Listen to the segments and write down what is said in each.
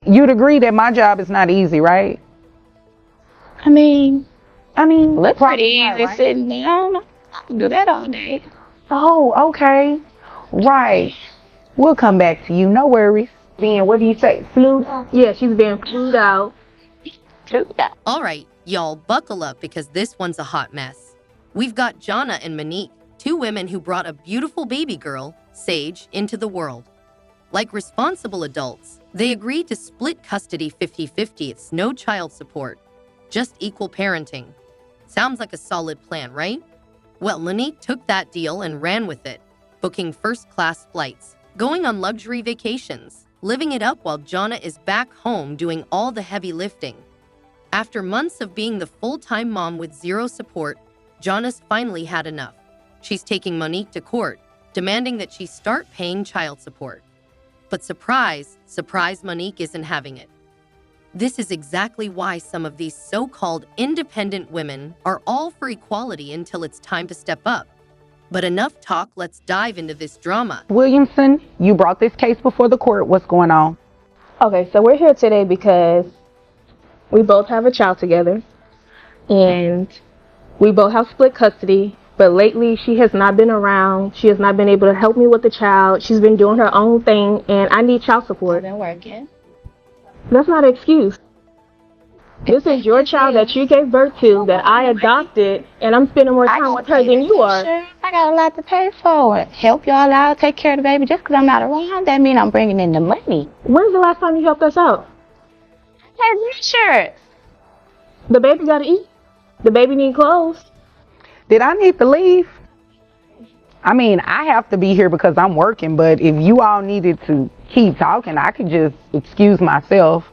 You'd agree that my job is not easy, right? I mean, look probably pretty not, easy right? sitting down. I can do that all day. Oh, okay. Right. We'll come back to you. No worries. Being, what do you say? Flu? Yeah, she's being flued out. All right, y'all, buckle up because this one's a hot mess. We've got Jonna and Monique, two women who brought a beautiful baby girl, Sage, into the world. Like responsible adults, they agreed to split custody 50-50. It's no child support, just equal parenting. Sounds like a solid plan, right? Well, Monique took that deal and ran with it, booking first-class flights, going on luxury vacations, living it up while Jonna is back home doing all the heavy lifting. After months of being the full-time mom with zero support, Jonna's finally had enough. She's taking Monique to court, demanding that she start paying child support. But surprise, Monique isn't having it. This is exactly why some of these so-called independent women are all for equality until it's time to step up. But enough talk, let's dive into this drama. Williamson, you brought this case before the court. What's going on? Okay, so we're here today because we both have a child together, and we both have split custody, but lately she has not been around. She has not been able to help me with the child. She's been doing her own thing, and I need child I've support. been working. That's not an excuse. This is your child that you gave birth to, that I adopted, and I'm spending more time with her than you are. Sure, I got a lot to pay for. Help y'all out, take care of the baby. Just because I'm not around, that mean I'm bringing in the money. When's the last time you helped us out? Hey, insurance. The baby gotta eat. The baby need clothes. Did I need to leave? I mean, I have to be here because I'm working, but if you all needed to keep talking, I could just excuse myself.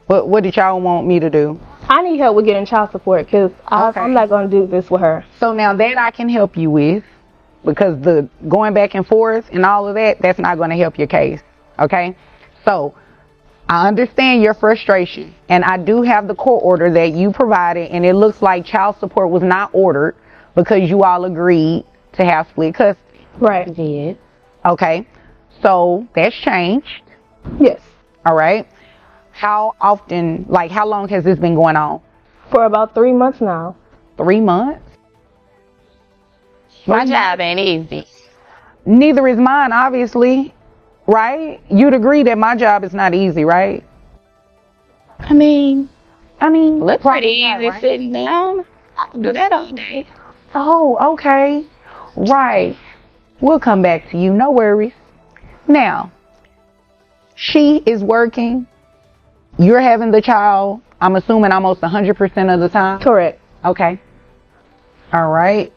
What did y'all want me to do? I need help with getting child support because Okay. I'm not gonna do this with her. So now that I can help you with, because the going back and forth and all of that, that's not going to help your case, okay? So I understand your frustration, and I do have the court order that you provided, and it looks like child support was not ordered because you all agreed to have split custody, Right. Did. okay? So that's changed, Yes. all right? How often, like how long has this been going on? For about 3 months now. 3 months? My job ain't easy. Neither is mine, obviously, right? You'd agree that my job is not easy, right? I mean, probably look pretty not, easy right? sitting down. I can do that all day. Oh, okay. Right. We'll come back to you. No worries. Now, she is working. You're having the child, I'm assuming almost 100% of the time? Correct. Okay. All right.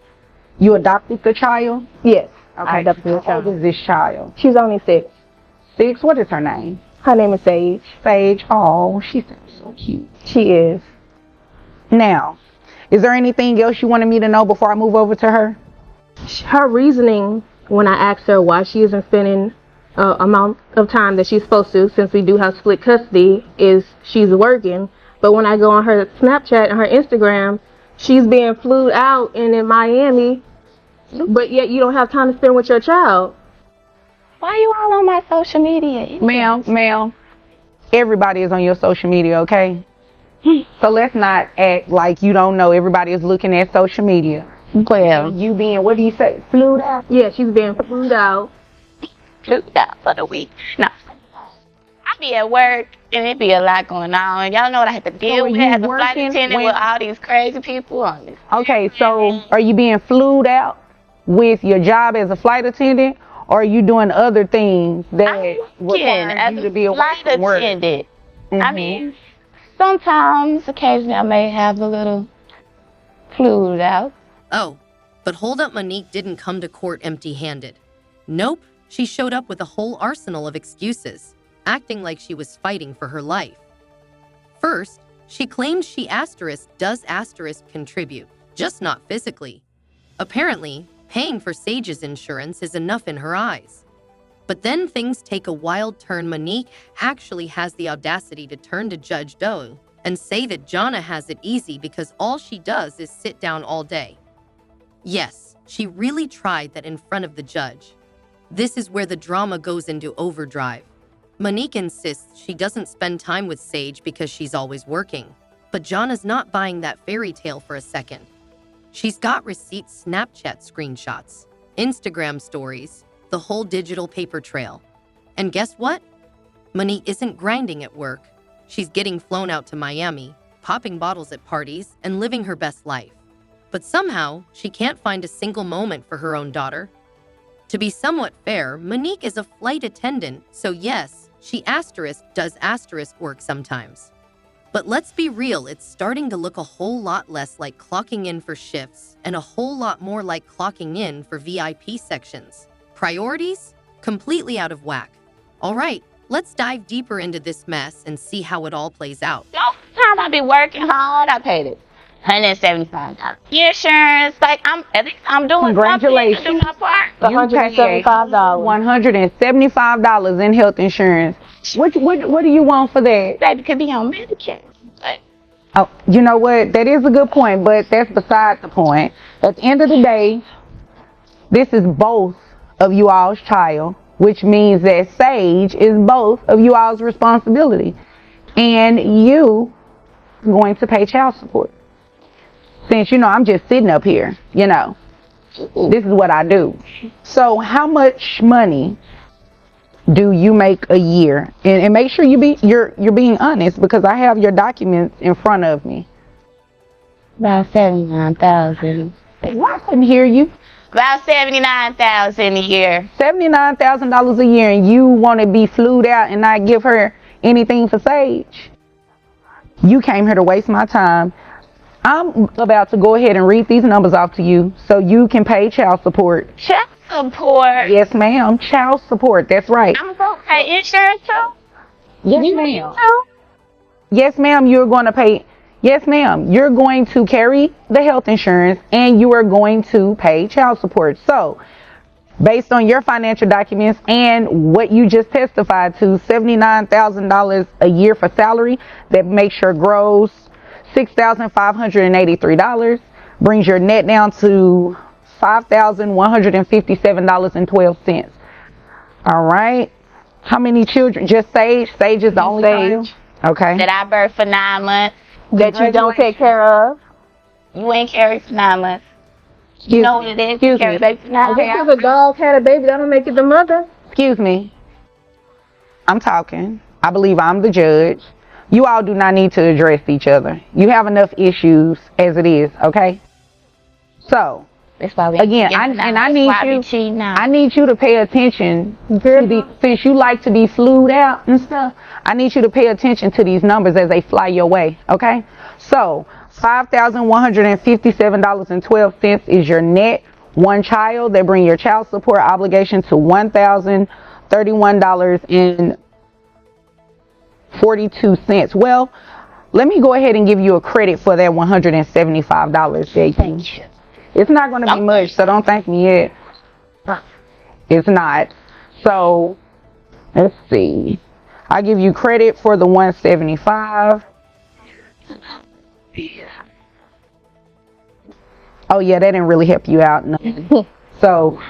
You adopted the child? Yes. Okay. I adopted the How old child. is this child? She's only 6. 6? What is her name? Her name is Sage. Sage. Oh, she sounds so cute. She is. Now, is there anything else you wanted me to know before I move over to her? Her reasoning when I asked her why she isn't spending amount of time that she's supposed to, since we do have split custody, is she's working. But when I go on her Snapchat and her Instagram, she's being flued out and in Miami, but yet you don't have time to spend with your child. Why you all on my social media? Ma'am, everybody is on your social media, okay? So let's not act like you don't know everybody is looking at social media. Well, You being, what do you say, flued out? Yeah, she's being flued out. $2 for the week. No. I be at work and it be a lot going on. Y'all know what I have to deal are with you as a flight working attendant when- with all these crazy people on this. Okay, so are you being flued out with your job as a flight attendant, or are you doing other things that I'm require working as you a to be away flight from work? attendant. I Mhm. mean, sometimes, occasionally, I may have a little fluid out. Oh, but hold up, Monique didn't come to court empty-handed. Nope, she showed up with a whole arsenal of excuses, acting like she was fighting for her life. First, she claimed she does contribute, just not physically. Apparently, paying for Sage's insurance is enough in her eyes. But then things take a wild turn. Monique actually has the audacity to turn to Judge Doe and say that Jonna has it easy because all she does is sit down all day. Yes, she really tried that in front of the judge. This is where the drama goes into overdrive. Monique insists she doesn't spend time with Sage because she's always working, but Jana's not buying that fairy tale for a second. She's got receipts, Snapchat screenshots, Instagram stories, the whole digital paper trail. And guess what? Monique isn't grinding at work. She's getting flown out to Miami, popping bottles at parties, and living her best life. But somehow, she can't find a single moment for her own daughter. To be somewhat fair, Monique is a flight attendant, so yes, she does work sometimes. But let's be real, it's starting to look a whole lot less like clocking in for shifts and a whole lot more like clocking in for VIP sections. Priorities? Completely out of whack. All right, let's dive deeper into this mess and see how it all plays out. Time I be working hard, I paid it. $175. Insurance, like at least I'm doing Congratulations. something to do my part. You pay $175 in health insurance. What do you want for that? Baby could be on Medicare. But Oh, you know what? That is a good point, but that's beside the point. At the end of the day, this is both of you all's child, which means that Sage is both of you all's responsibility. And you are going to pay child support. Since, I'm just sitting up here, this is what I do. So how much money do you make a year? And make sure you're being honest, because I have your documents in front of me. about 79,000. I couldn't hear you. About 79,000 a year. $79,000 a year, and you want to be flued out and not give her anything for Sage? You came here to waste my time. I'm about to go ahead and read these numbers off to you so you can pay child support. Child support. Yes, ma'am. Child support. That's right. I'm going to pay insurance too. Yes, ma'am. Yes, ma'am. You're going to pay. Yes, ma'am. You're going to carry the health insurance and you are going to pay child support. So, based on your financial documents and what you just testified to, $79,000 a year for salary, that makes your gross $6,583, brings your net down to $5,157.12. All right. How many children? Just Sage? Sage is the only child? Okay. That I birthed for 9 months. That you don't take care of. You ain't carried for 9 months. You know what it is? Excuse Carry me. baby for 9 Just months. because a dog had a baby, that don't make it the mother. Excuse me. I'm talking. I believe I'm the judge. You all do not need to address each other. You have enough issues as it is, okay? So, That's why we again, I need you to pay attention since you like to be flued out and stuff. I need you to pay attention to these numbers as they fly your way, okay? So, $5,157.12 is your net. One child, they bring your child support obligation to $1,031.42. Well, let me go ahead and give you a credit for that $175, JP. Thank you. It's not going to be much, so don't thank me yet. It's not. So, let's see. I'll give you credit for the $175. Oh, yeah, that didn't really help you out. No. So,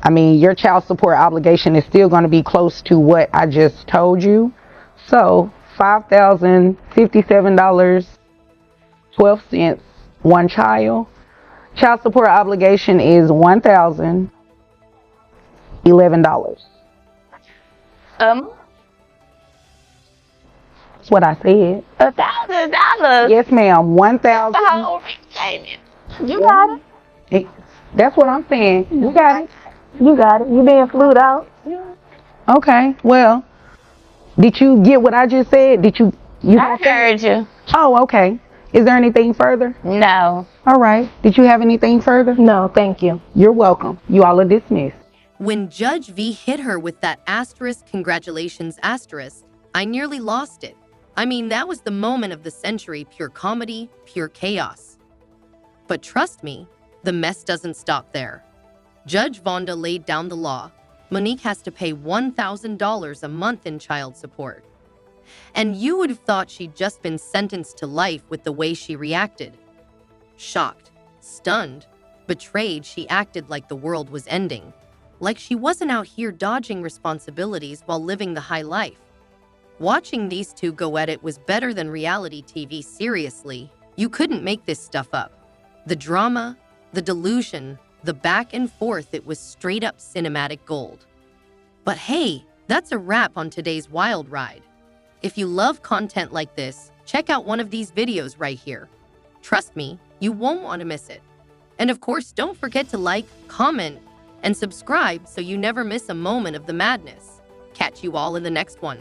I mean, your child support obligation is still going to be close to what I just told you. So, $5,057.12, one child. Child support obligation is $1,011. That's what I said. $1,000. Yes, ma'am. $1,000. The whole repayment. You got it. That's what I'm saying. You got it. You got it. You being flued out. Okay. Well, did you get what I just said? Did you? I heard you. Oh, okay. Is there anything further? No. All right. Did you have anything further? No, thank you. You're welcome. You all are dismissed. When Judge V hit her with that asterisk, congratulations asterisk, I nearly lost it. I mean, that was the moment of the century, pure comedy, pure chaos. But trust me, the mess doesn't stop there. Judge Vonda laid down the law. Monique has to pay $1,000 a month in child support. And you would have thought she'd just been sentenced to life with the way she reacted. Shocked, stunned, betrayed, she acted like the world was ending. like she wasn't out here dodging responsibilities while living the high life. Watching these two go at it was better than reality TV, seriously. You couldn't make this stuff up. The drama, the delusion, the back and forth, it was straight up cinematic gold. But hey, that's a wrap on today's wild ride. If you love content like this, check out one of these videos right here. Trust me, you won't want to miss it. And of course, don't forget to like, comment, and subscribe so you never miss a moment of the madness. Catch you all in the next one.